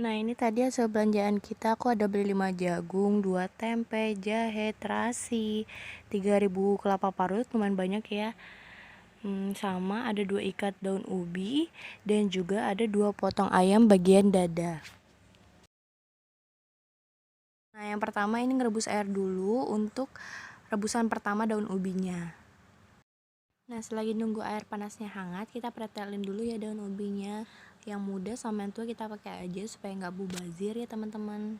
Nah, ini tadi hasil belanjaan kita. Aku ada beli 5 jagung, 2 tempe, jahe, terasi, 3.000 kelapa parut, lumayan banyak ya. Sama ada 2 ikat daun ubi dan juga ada 2 potong ayam bagian dada. Nah, yang pertama ini ngerebus air dulu untuk rebusan pertama daun ubinya. Nah, selagi nunggu air panasnya hangat, kita pretelin dulu ya daun ubinya. Yang muda sama yang tua kita pakai aja supaya nggak mubazir ya teman-teman.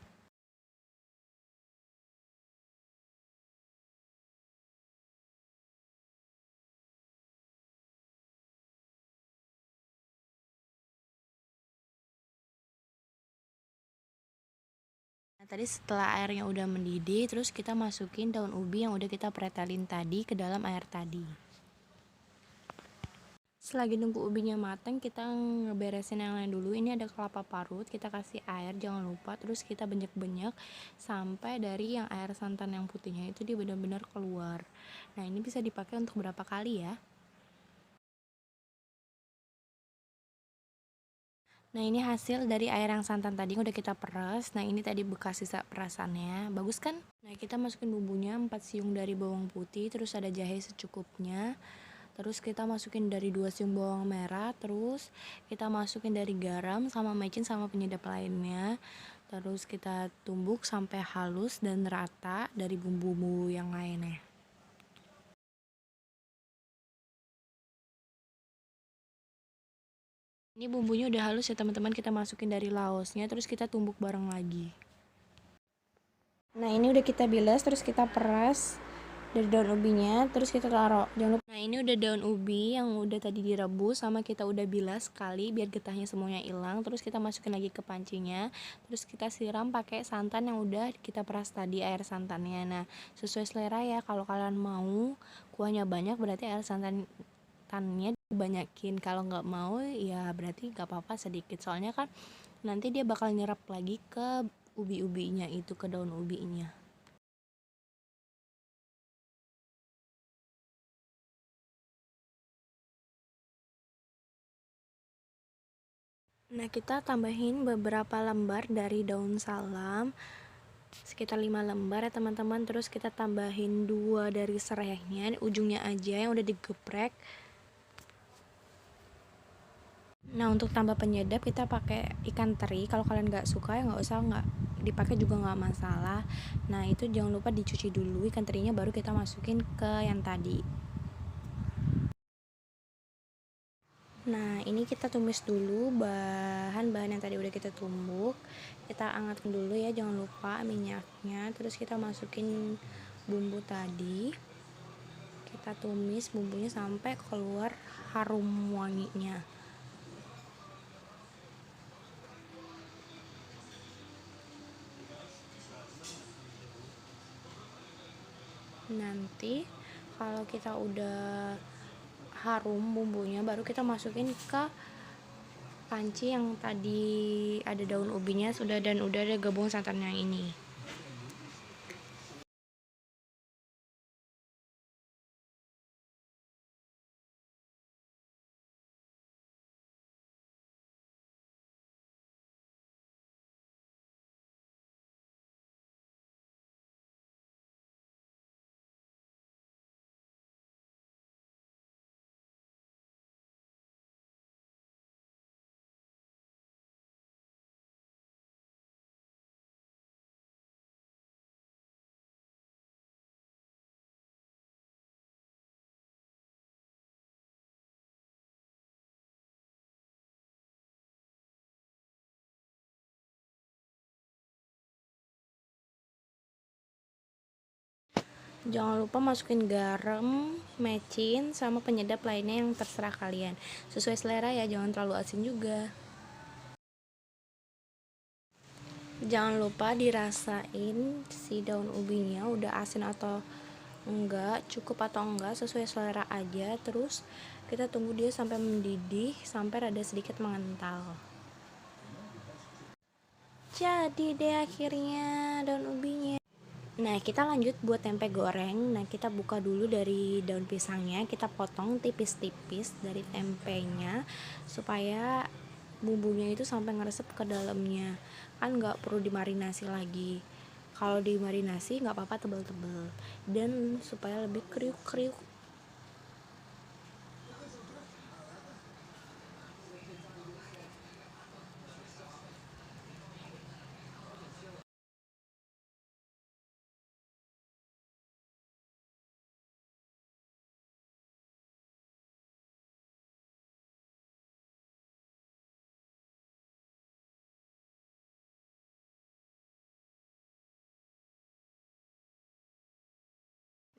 Nah, tadi setelah airnya udah mendidih, terus kita masukin daun ubi yang udah kita pretelin tadi ke dalam air tadi. Selagi nunggu ubinya matang, kita ngeberesin yang lain dulu. Ini ada kelapa parut, kita kasih air, jangan lupa. Terus kita banyak-banyak sampai dari yang air santan yang putihnya itu dia benar-benar keluar. Nah, ini bisa dipakai untuk berapa kali ya? Nah, ini hasil dari air yang santan tadi yang udah kita peras. Nah, ini tadi bekas sisa perasannya. Bagus kan? Nah, kita masukin bumbunya 4 siung dari bawang putih, terus ada jahe secukupnya. Terus kita masukin dari 2 siung bawang merah, terus kita masukin dari garam sama mecin sama penyedap lainnya. Terus kita tumbuk sampai halus dan rata dari bumbu-bumbu yang lainnya. Ini bumbunya udah halus ya teman-teman, kita masukin dari laosnya, terus kita tumbuk bareng lagi. Nah, ini udah kita bilas, terus kita peras dari daun ubinya, terus kita taruh. Jangan lupa. Nah, ini udah daun ubi yang udah tadi direbus sama kita udah bilas sekali biar getahnya semuanya hilang. Terus kita masukin lagi ke pancinya, terus kita siram pakai santan yang udah kita peras tadi, air santannya. Nah, sesuai selera ya, kalau kalian mau kuahnya banyak berarti air santannya dibanyakin. Kalau nggak mau ya berarti nggak apa-apa sedikit, soalnya kan nanti dia bakal nyerap lagi ke ubi-ubinya itu, ke daun ubinya. Nah, kita tambahin beberapa lembar dari daun salam, sekitar 5 lembar ya teman-teman. Terus kita tambahin 2 dari serehnya, ujungnya aja yang udah digeprek. Nah, untuk tambah penyedap kita pakai ikan teri. Kalau kalian nggak suka ya nggak usah, nggak dipakai juga nggak masalah. Nah, itu jangan lupa dicuci dulu ikan terinya, baru kita masukin ke yang tadi. Nah, ini kita tumis dulu bahan-bahan yang tadi udah kita tumbuk. Kita angkatkan dulu ya, jangan lupa minyaknya. Terus kita masukin bumbu tadi. Kita tumis bumbunya sampai keluar harum wanginya. Nanti kalau kita udah harum bumbunya, baru kita masukin ke panci yang tadi ada daun ubinya sudah dan udah ada gabung santannya ini. Jangan lupa masukin garam, mecin, sama penyedap lainnya yang terserah kalian. Sesuai selera ya, jangan terlalu asin juga. Jangan lupa dirasain si daun ubinya udah asin atau enggak, cukup atau enggak, sesuai selera aja. Terus kita tunggu dia sampai mendidih, sampai rada sedikit mengental. Jadi deh akhirnya daun ubinya. Nah, kita lanjut buat tempe goreng. Nah, kita buka dulu dari daun pisangnya, kita potong tipis-tipis dari tempenya supaya bumbunya itu sampai ngeresep ke dalamnya, kan nggak perlu dimarinasi lagi. Kalau dimarinasi nggak apa-apa tebel-tebel, dan supaya lebih kriuk-kriuk.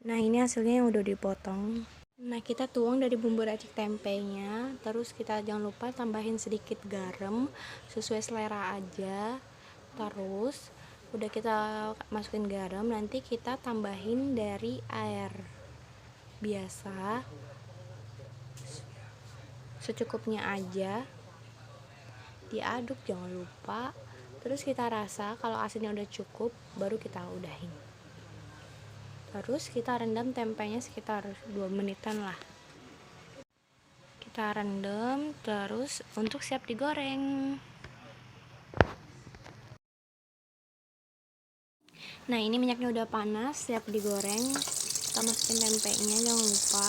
Nah, ini hasilnya yang udah dipotong. Nah, kita tuang dari bumbu racik tempenya, terus kita jangan lupa tambahin sedikit garam sesuai selera aja. Terus udah kita masukin garam, nanti kita tambahin dari air biasa secukupnya aja, diaduk jangan lupa. Terus kita rasa kalau asinnya udah cukup, baru kita udahin. Terus kita rendam tempenya sekitar 2 menitan lah. Kita rendam terus untuk siap digoreng. Nah, ini minyaknya udah panas, siap digoreng. Kita masukin tempenya, jangan lupa.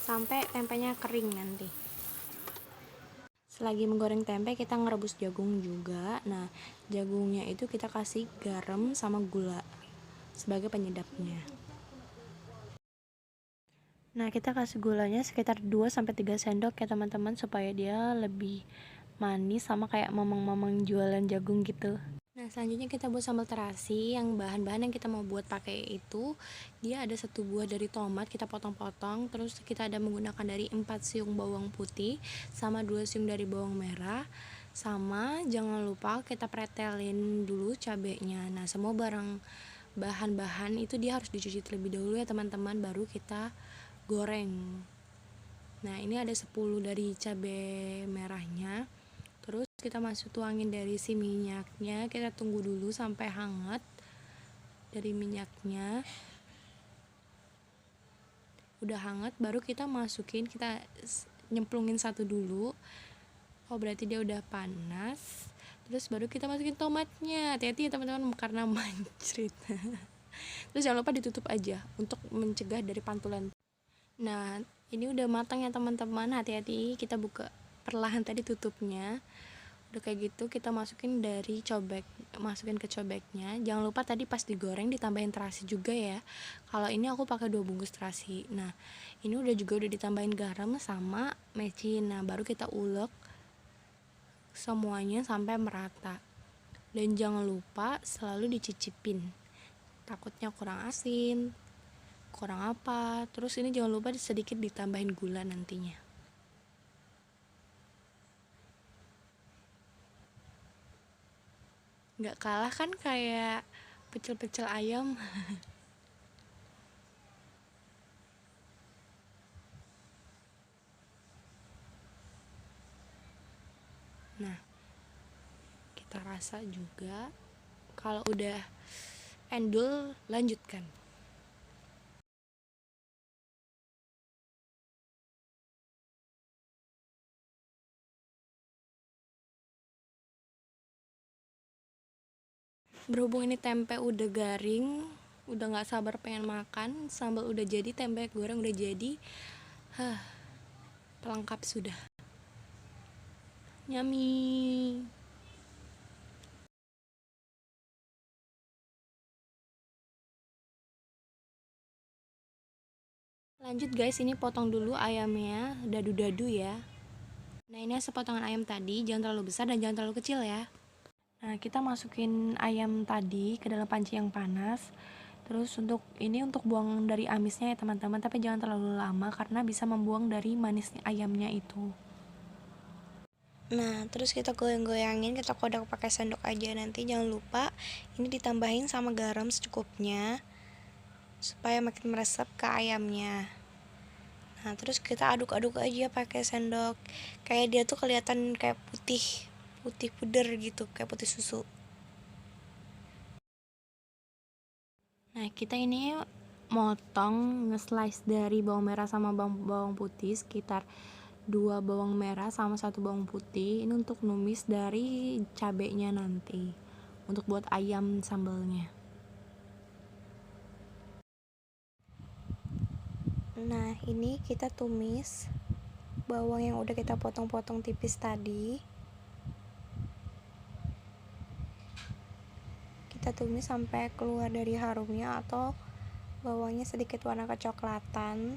Sampai tempenya kering nanti. Selagi menggoreng tempe, kita ngerebus jagung juga. Nah, jagungnya itu kita kasih garam sama gula sebagai penyedapnya. Nah, kita kasih gulanya sekitar 2-3 sendok ya teman-teman, supaya dia lebih manis sama kayak mamang-mamang jualan jagung gitu. Nah, selanjutnya kita buat sambal terasi. Yang bahan-bahan yang kita mau buat pakai itu, dia ada 1 buah dari tomat, kita potong-potong. Terus kita ada menggunakan dari 4 siung bawang putih, sama 2 siung dari bawang merah. Sama jangan lupa kita pretelin dulu cabenya. Nah, semua bahan-bahan itu dia harus dicuci terlebih dahulu ya teman-teman, baru kita goreng. Nah, ini ada 10 dari cabai merahnya. Terus kita tuangin dari si minyaknya, kita tunggu dulu sampai hangat dari minyaknya. Udah hangat baru kita masukin, kita nyemplungin satu dulu. Oh, berarti dia udah panas. Terus baru kita masukin tomatnya. Hati-hati ya teman-teman karena mancrit. Terus jangan lupa ditutup aja untuk mencegah dari pantulan. Nah, ini udah matang ya teman-teman. Hati-hati, kita buka perlahan tadi tutupnya. Udah kayak gitu kita masukin ke cobeknya. Jangan lupa tadi pas digoreng ditambahin terasi juga ya. Kalau ini aku pakai 2 bungkus terasi. Nah, ini udah ditambahin garam sama mecin. Nah, baru kita ulek semuanya sampai merata. Dan jangan lupa selalu dicicipin. Takutnya kurang asin, kurang apa. Terus ini jangan lupa sedikit ditambahin gula nantinya. Nggak kalah kan kayak pecel-pecel ayam. Nah, kita rasa juga. Kalau udah endul, lanjutkan. Berhubung ini tempe udah garing, udah gak sabar pengen makan, sambal udah jadi, tempe goreng udah jadi. Pelengkap sudah. Yummy. Lanjut guys, ini potong dulu ayamnya, dadu-dadu ya. Nah, ini sepotongan ayam tadi, jangan terlalu besar dan jangan terlalu kecil ya. Nah, kita masukin ayam tadi ke dalam panci yang panas. Terus untuk buang dari amisnya ya teman-teman, tapi jangan terlalu lama karena bisa membuang dari manisnya ayamnya itu. Nah, terus kita goyang-goyangin, kita kodak pakai sendok aja. Nanti jangan lupa ini ditambahin sama garam secukupnya supaya makin meresap ke ayamnya. Nah, terus kita aduk-aduk aja pakai sendok. Kayak dia tuh kelihatan kayak putih puder gitu, kayak putih susu. Nah, kita ini motong nge-slice dari bawang merah sama bawang putih sekitar 2 bawang merah sama 1 bawang putih. Ini untuk numis dari cabenya nanti untuk buat ayam sambalnya. Nah, ini kita tumis bawang yang udah kita potong-potong tipis tadi. Kita tumis sampai keluar dari harumnya atau bawangnya sedikit warna kecoklatan.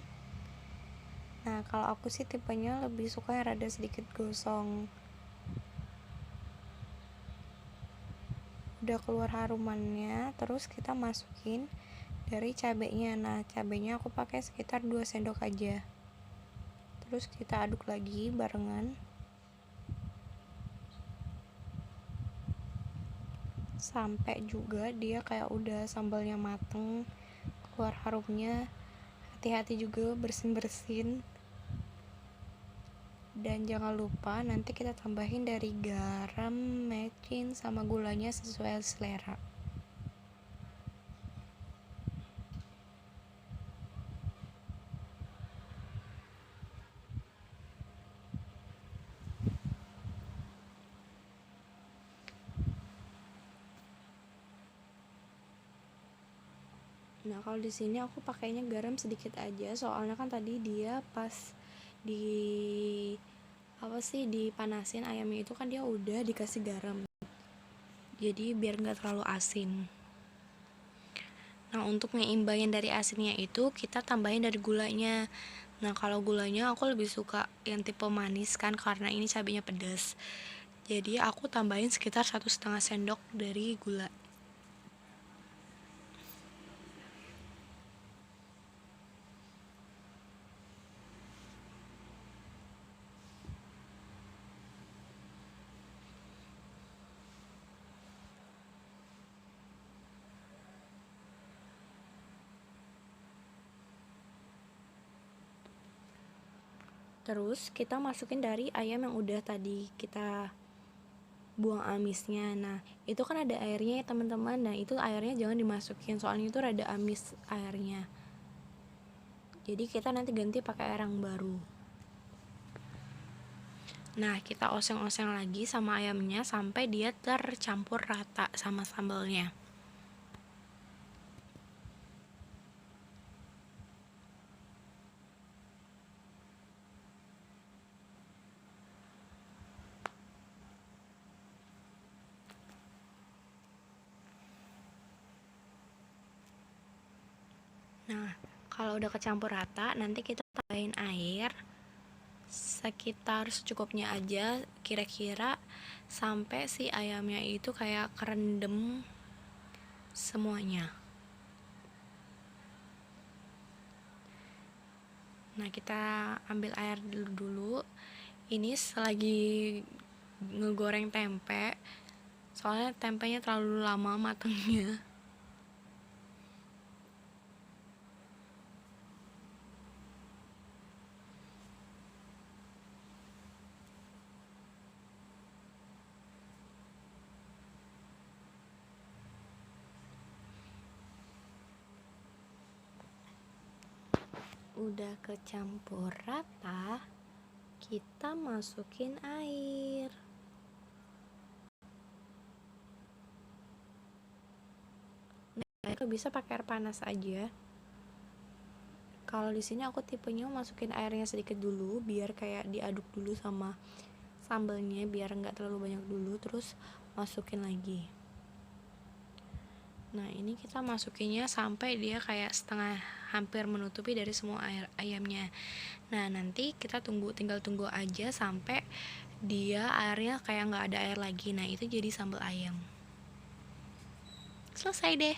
Nah, kalau aku sih tipenya lebih suka yang rada sedikit gosong. Udah keluar harumannya, terus kita masukin dari cabenya. Nah, cabenya aku pakai sekitar 2 sendok aja. Terus kita aduk lagi barengan sampai juga dia kayak udah sambalnya mateng, keluar harumnya. Hati-hati juga bersin-bersin. Dan jangan lupa nanti kita tambahin dari garam, mecin, sama gulanya sesuai selera. Nah, kalau di sini aku pakainya garam sedikit aja, soalnya kan tadi dia pas dipanasin ayamnya itu kan dia udah dikasih garam. Jadi biar nggak terlalu asin. Nah, untuk ngeimbangin dari asinnya itu kita tambahin dari gulanya. Nah, kalau gulanya aku lebih suka yang tipe manis kan karena ini cabenya pedas. Jadi aku tambahin sekitar 1,5 sendok dari gula. Terus kita masukin dari ayam yang udah tadi kita buang amisnya. Nah, itu kan ada airnya ya teman-teman. Nah, itu airnya jangan dimasukin soalnya itu rada amis airnya. Jadi kita nanti ganti pakai air yang baru. Nah, kita oseng-oseng lagi sama ayamnya sampai dia tercampur rata sama sambalnya. Nah, kalau udah kecampur rata, nanti kita tambahin air sekitar secukupnya aja, kira-kira sampai si ayamnya itu kayak kerendam semuanya. Nah, kita ambil air dulu. Ini selagi ngegoreng tempe, soalnya tempenya terlalu lama matangnya. Udah kecampur rata, kita masukin air. Nah, itu bisa pakai air panas aja. Kalau di sini aku tipenya masukin airnya sedikit dulu biar kayak diaduk dulu sama sambalnya biar nggak terlalu banyak dulu, terus masukin lagi. Nah, ini kita masukinnya sampai dia kayak setengah hampir menutupi dari semua air ayamnya. Nah, nanti kita tinggal tunggu aja sampai dia airnya kayak nggak ada air lagi. Nah, itu jadi sambal ayam. Selesai deh.